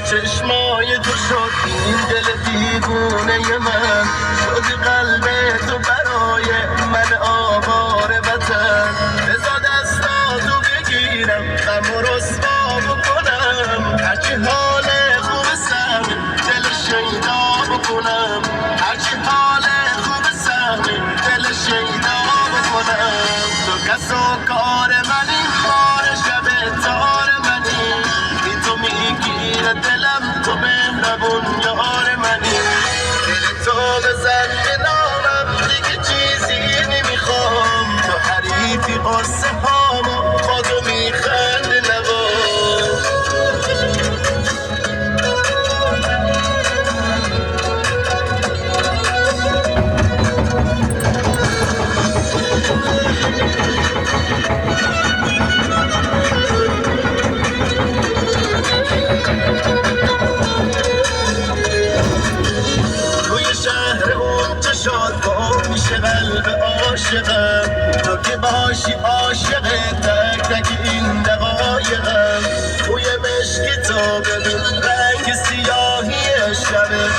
چشمای تو شد این دل دیوونه من، شدی قلب تو برای من آوار وطن. بزا دستاتو بگیرم غم و رسوا بکنم، هرچی حال خوب سر دل شیدا بکنم، هرچی حال خوب سر دل شیدا بکنم. تو کس و کار منی، ماه شب تار منی، بی تو میگیره دلم، تو مهربون یار منی. دل تو بزن به نامم، دیگه چیزی نمیخوام، تو حریفی قصه هامو با تو میخنده نوام. توی شهر اون چشات گم میشه قلب عاشقم، تو که باشی عاشق تک تک این دقایقم. توی مشک تو ببین رنگ سیاهی شبه،